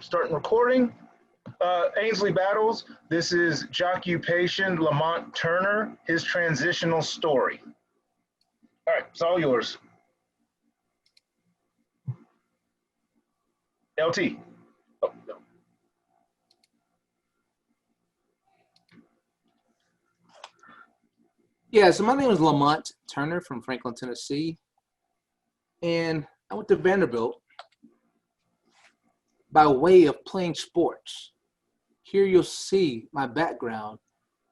Starting recording. Ainsley Battles. This is Joccupation Lamont Turner, his transitional story. All right, it's all yours. LT. Oh, no. Yeah, so my name is Lamont Turner from Franklin, Tennessee, and I went to Vanderbilt by way of playing sports. Here you'll see my background,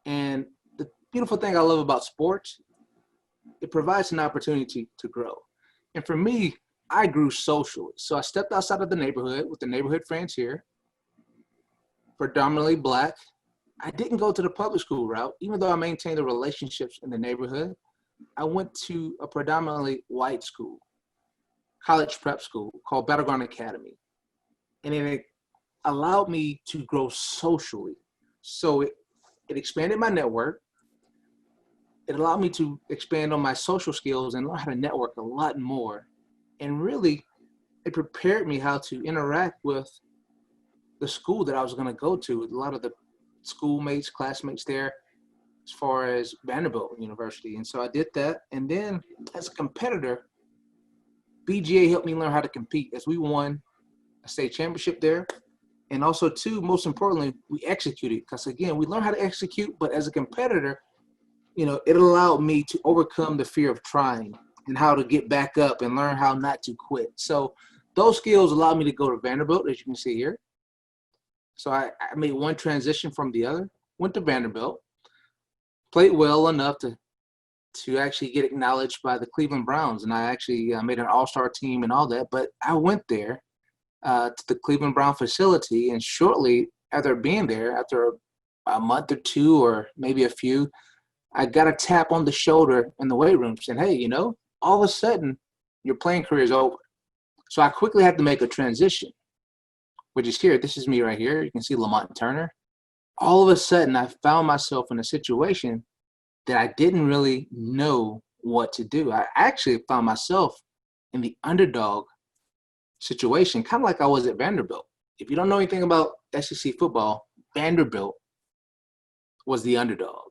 and the beautiful thing I love about sports, it provides an opportunity to grow. And for me, I grew socially. So I stepped outside of the neighborhood with the neighborhood friends here, predominantly Black. I didn't go to the public school route, even though I maintained the relationships in the neighborhood. I went to a predominantly white school, college prep school called Battleground Academy. And it allowed me to grow socially. So it expanded my network. It allowed me to expand on my social skills and learn how to network a lot more. And really, it prepared me how to interact with the school that I was going to go to, a lot of the schoolmates, classmates there, as far as Vanderbilt University. And so I did that. And then as a competitor, BGA helped me learn how to compete as we won a state championship there. And also, too, most importantly, we executed. Because again, we learned how to execute, but as a competitor, it allowed me to overcome the fear of trying and how to get back up and learn how not to quit. So those skills allowed me to go to Vanderbilt, as you can see here. So I made one transition from the other, went to Vanderbilt, played well enough to actually get acknowledged by the Cleveland Browns. And I actually made an all-star team and all that. But I went there to the Cleveland Brown facility. And shortly after being there, after a month or two or maybe a few, I got a tap on the shoulder in the weight room saying, hey, all of a sudden your playing career is over. So I quickly had to make a transition, which is here. This is me right here. You can see Lamont Turner. All of a sudden I found myself in a situation that I didn't really know what to do. I actually found myself in the underdog situation, kind of like I was at Vanderbilt. If you don't know anything about SEC football, Vanderbilt was the underdog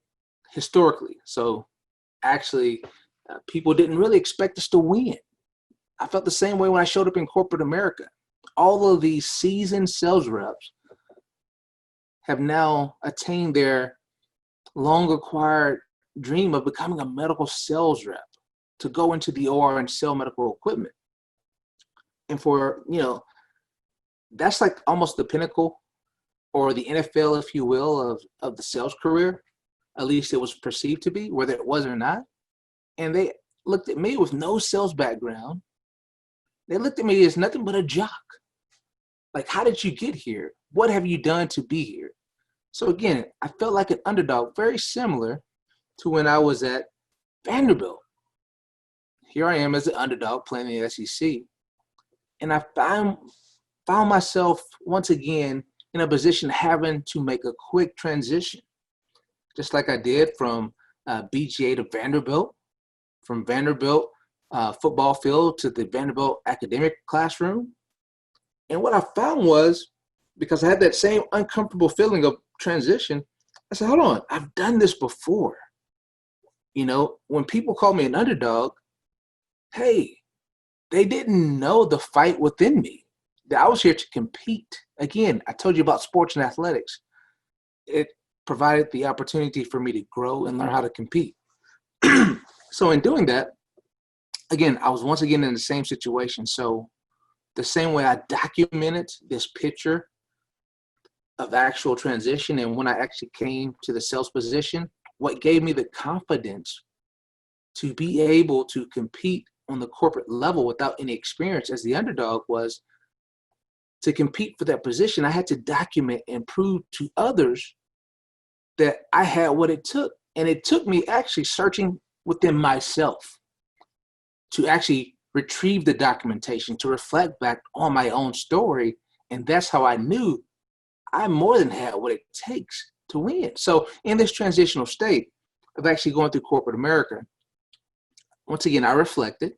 historically. So actually, people didn't really expect us to win. I felt the same way when I showed up in corporate America. All of these seasoned sales reps have now attained their long acquired dream of becoming a medical sales rep to go into the OR and sell medical equipment. And for, that's like almost the pinnacle or the NFL, if you will, of the sales career. At least it was perceived to be, whether it was or not. And they looked at me with no sales background. They looked at me as nothing but a jock. Like, how did you get here? What have you done to be here? So again, I felt like an underdog, very similar to when I was at Vanderbilt. Here I am as an underdog playing in the SEC. And I found myself once again in a position having to make a quick transition, just like I did from BGA to Vanderbilt, from Vanderbilt football field to the Vanderbilt academic classroom. And what I found was, because I had that same uncomfortable feeling of transition, I said, hold on, I've done this before. When people call me an underdog, hey, they didn't know the fight within me, that I was here to compete. Again, I told you about sports and athletics. It provided the opportunity for me to grow and learn how to compete. So in doing that, again, I was once again in the same situation. So the same way I documented this picture of actual transition, and when I actually came to the sales position, what gave me the confidence to be able to compete on the corporate level without any experience as the underdog was to compete for that position. I had to document and prove to others that I had what it took. And it took me actually searching within myself to actually retrieve the documentation, to reflect back on my own story. And that's how I knew I more than had what it takes to win. So in this transitional state of actually going through corporate America, once again, I reflected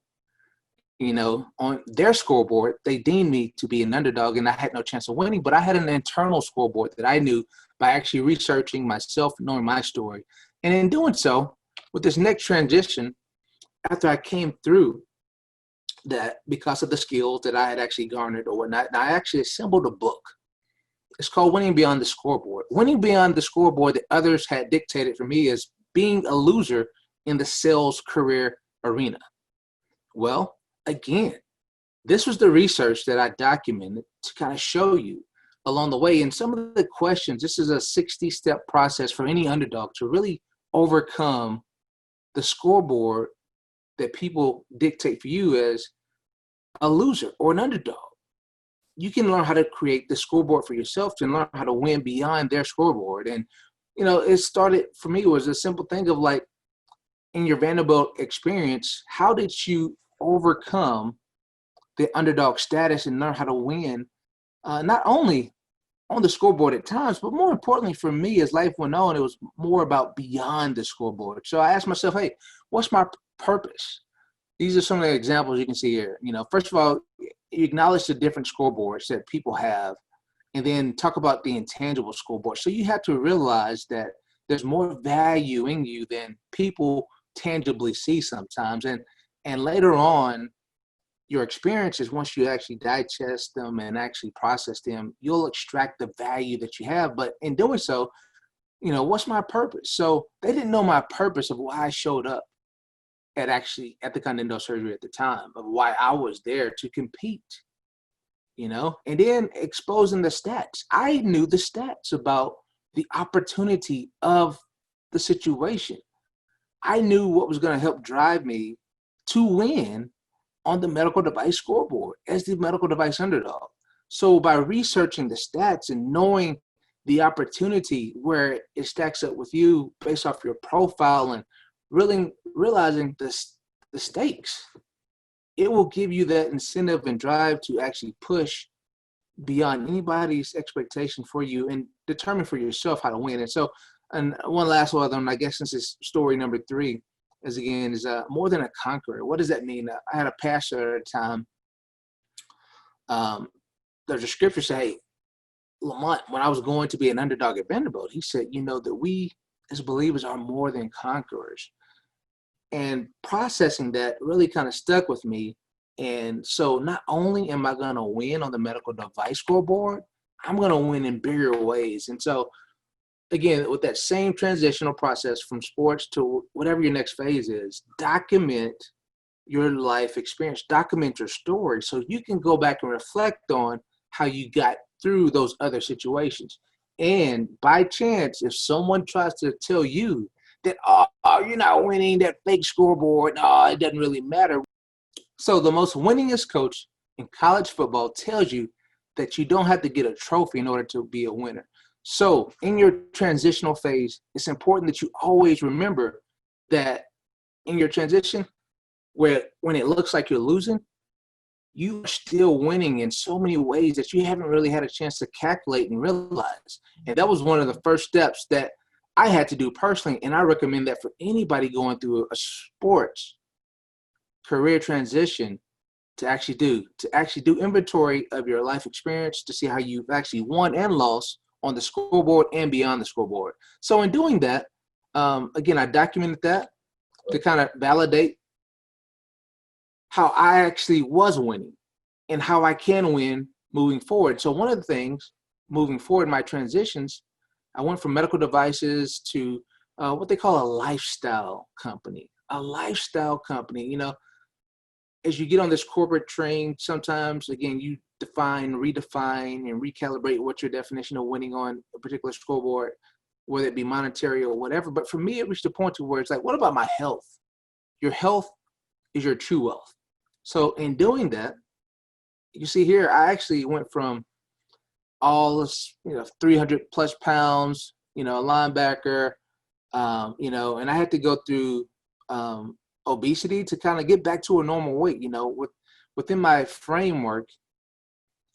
on their scoreboard, they deemed me to be an underdog and I had no chance of winning, but I had an internal scoreboard that I knew by actually researching myself, knowing my story. And in doing so, with this next transition, after I came through that because of the skills that I had actually garnered or whatnot, I actually assembled a book. It's called Winning Beyond the Scoreboard. Winning Beyond the Scoreboard that others had dictated for me is being a loser in the sales career arena. Well, again, this was the research that I documented to kind of show you along the way. And some of the questions, this is a 60-step process for any underdog to really overcome the scoreboard that people dictate for you as a loser or an underdog. You can learn how to create the scoreboard for yourself to learn how to win beyond their scoreboard. And, it started for me was a simple thing of like, in your Vanderbilt experience, how did you overcome the underdog status and learn how to win, not only on the scoreboard at times, but more importantly for me as life went on, it was more about beyond the scoreboard. So I asked myself, hey, what's my purpose? These are some of the examples you can see here. First of all, you acknowledge the different scoreboards that people have, and then talk about the intangible scoreboard. So you have to realize that there's more value in you than people tangibly see sometimes. And later on, your experiences, once you actually digest them and actually process them, you'll extract the value that you have. But in doing so, what's my purpose? So they didn't know my purpose of why I showed up at the Continental surgery at the time, of why I was there to compete, and then exposing the stats. I knew the stats about the opportunity of the situation. I knew what was going to help drive me to win on the medical device scoreboard as the medical device underdog. So by researching the stats and knowing the opportunity where it stacks up with you based off your profile and really realizing the stakes, it will give you that incentive and drive to actually push beyond anybody's expectation for you and determine for yourself how to win. And one last one, I guess, since it's story number 3, is more than a conqueror. What does that mean? I had a pastor at the time. There's a scripture say, hey, Lamont, when I was going to be an underdog at Vanderbilt, he said, that we as believers are more than conquerors. And processing that really kind of stuck with me. And so not only am I going to win on the medical device scoreboard, I'm going to win in bigger ways. And so, again, with that same transitional process from sports to whatever your next phase is, document your life experience, document your story so you can go back and reflect on how you got through those other situations. And by chance, if someone tries to tell you that, oh, you're not winning, that fake scoreboard, it doesn't really matter. So the most winningest coach in college football tells you that you don't have to get a trophy in order to be a winner. So in your transitional phase, it's important that you always remember that in your transition, when it looks like you're losing, you are still winning in so many ways that you haven't really had a chance to calculate and realize. And that was one of the first steps that I had to do personally, and I recommend that for anybody going through a sports career transition to actually do inventory of your life experience to see how you've actually won and lost on the scoreboard and beyond the scoreboard. So in doing that, again, I documented that to kind of validate how I actually was winning and how I can win moving forward. So one of the things moving forward in my transitions, I went from medical devices to what they call a lifestyle company. A lifestyle company, as you get on this corporate train, sometimes, again, you define, redefine, and recalibrate what your definition of winning on a particular scoreboard, whether it be monetary or whatever. But for me, it reached a point to where it's like, what about my health? Your health is your true wealth. So in doing that, you see here, I actually went from all this, 300 plus pounds, a linebacker, and I had to go through obesity to kind of get back to a normal weight. Within my framework,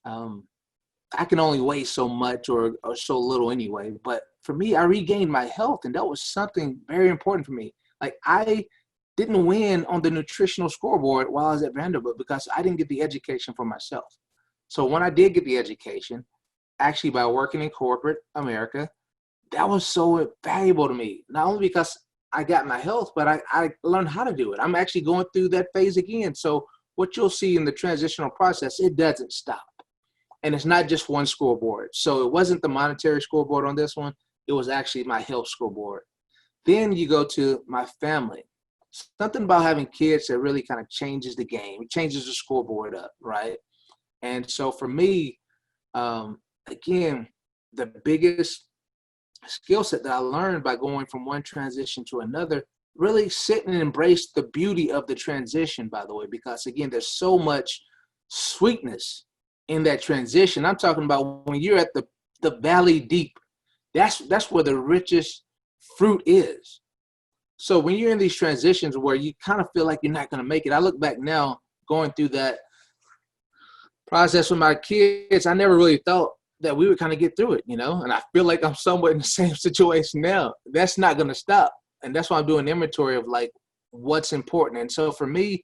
I can only weigh so much or so little anyway. But for me, I regained my health, and that was something very important for me. Like, I didn't win on the nutritional scoreboard while I was at Vanderbilt because I didn't get the education for myself. So when I did get the education, actually by working in corporate America, that was so valuable to me. Not only because I got my health, but I learned how to do it. I'm actually going through that phase again. So what you'll see in the transitional process, it doesn't stop. And it's not just one scoreboard. So it wasn't the monetary scoreboard on this one. It was actually my health scoreboard. Then you go to my family. Something about having kids that really kind of changes the game. It changes the scoreboard up, right? And so for me, again, the biggest skill set that I learned by going from one transition to another, really sit and embrace the beauty of the transition, by the way, because again, there's so much sweetness in that transition. I'm talking about when you're at the valley deep, that's where the richest fruit is. So when you're in these transitions where you kind of feel like you're not going to make it, I look back now going through that process with my kids, I never really thought that we would kind of get through it, you know, and I feel like I'm somewhat in the same situation now. That's not going to stop. And that's why I'm doing inventory of like what's important. And so for me,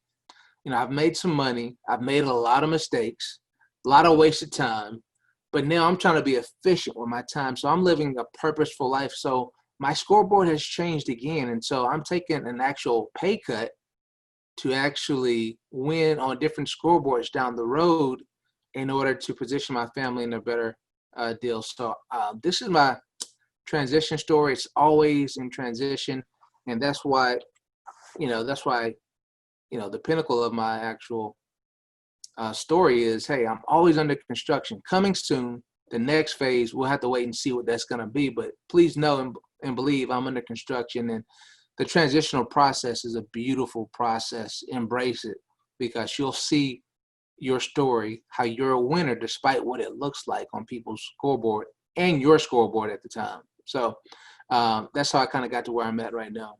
you know, I've made some money. I've made a lot of mistakes, a lot of wasted time, but now I'm trying to be efficient with my time. So I'm living a purposeful life. So my scoreboard has changed again. And so I'm taking an actual pay cut to actually win on different scoreboards down the road in order to position my family in a better deal. So this is my transition story. It's always in transition. And that's why, the pinnacle of my actual story is, hey, I'm always under construction. Coming soon, the next phase, we'll have to wait and see what that's going to be. But please know and believe I'm under construction. And the transitional process is a beautiful process. Embrace it, because you'll see your story, how you're a winner despite what it looks like on people's scoreboard and your scoreboard at the time. So that's how I kind of got to where I'm at right now.